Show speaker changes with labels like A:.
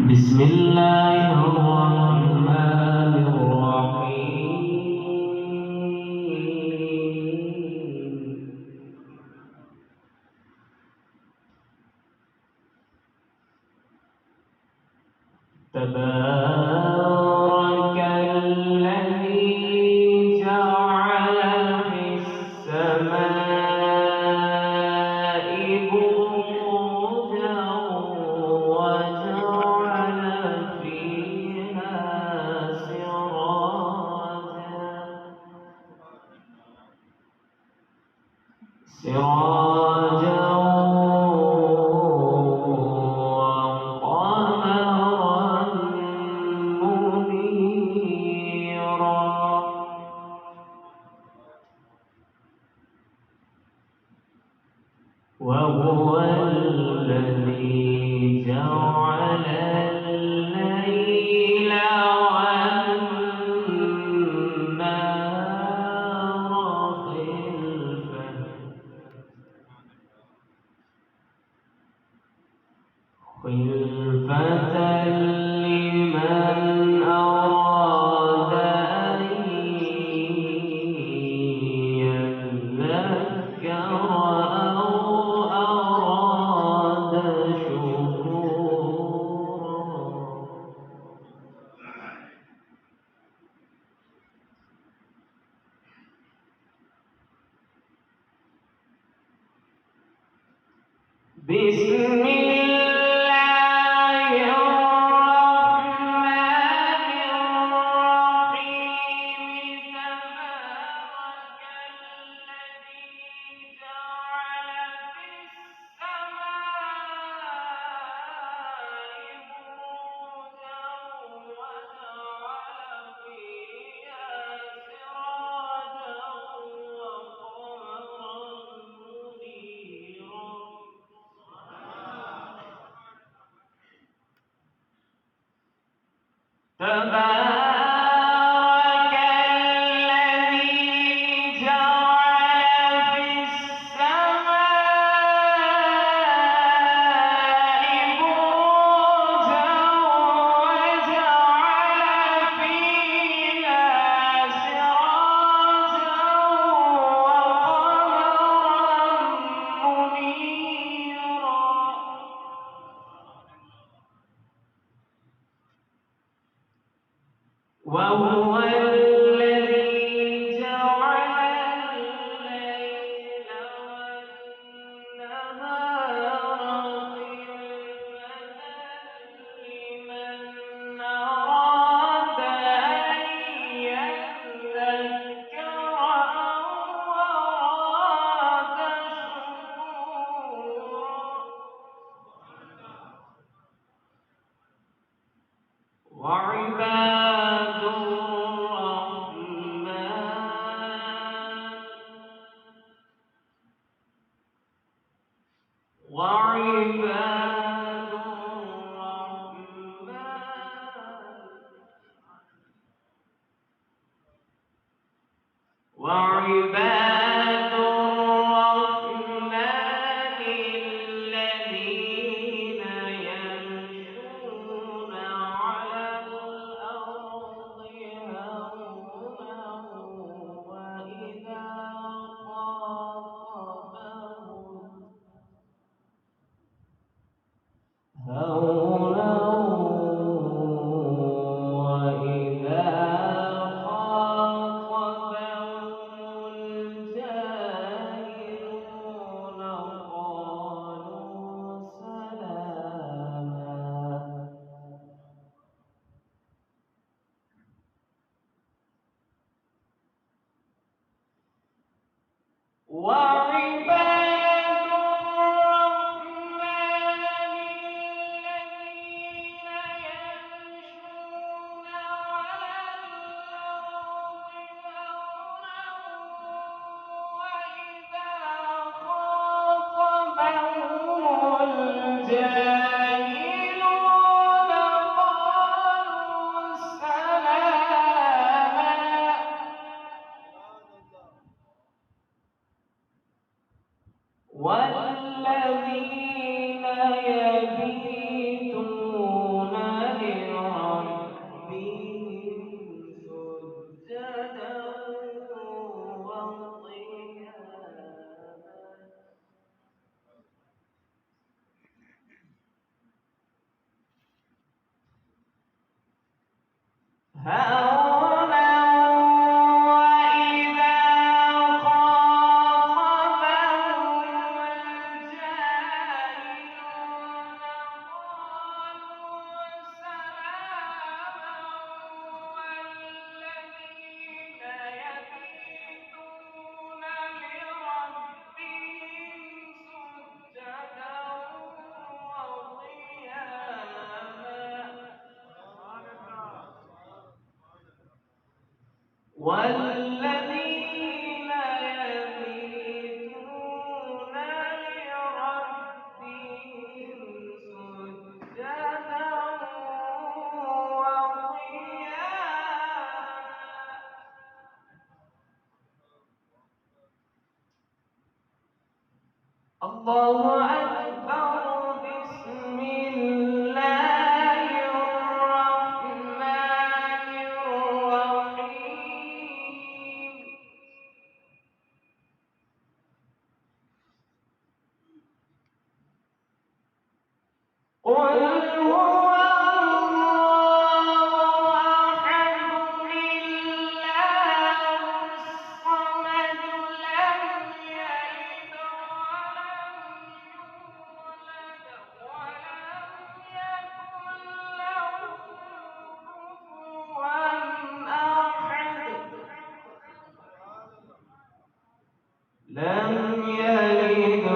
A: بسم الله الرحمن الرحيم تبارك الذي جعل في السماء بروجا وجعل فيها سراجا وقمرا منيرا وهو الذي جعل الليل والنهار خلفة لمن أراد أن يذكر أو أراد شكورا بسم الله الرحمن الرحيم تبارك الذي جعل في السماء بروجا وجعل فيها سراجا وقمرا منيرا تبارك الذي جعل في السماء بروجا وجعل فيها سراجا وقمرا منيرا وهو الذي جعل الليل والنهار خلفة لمن أراد أن يذكر أو أراد شكورا وعباد وعباد الرحمن الذين يمشون على الأرض هونا وإذا خاطبهم الجاهلون قالوا سلاما وعباد الرحمن الذين يمشون على الأرض هونا وإذا خاطبهم الجاهلون قالوا هونا وإذا خاطبهم الجاهلون قالوا سلاما والذين يبيتون لربهم سجدا وقياما والذين يبيتون لربهم سجدا وقياما الله أكبر بسم الله الرحمن الرحيم قل هو الله أحد الله الصمد لم يلد ولم يولد ولم يكن له كفوا أحد لم يلد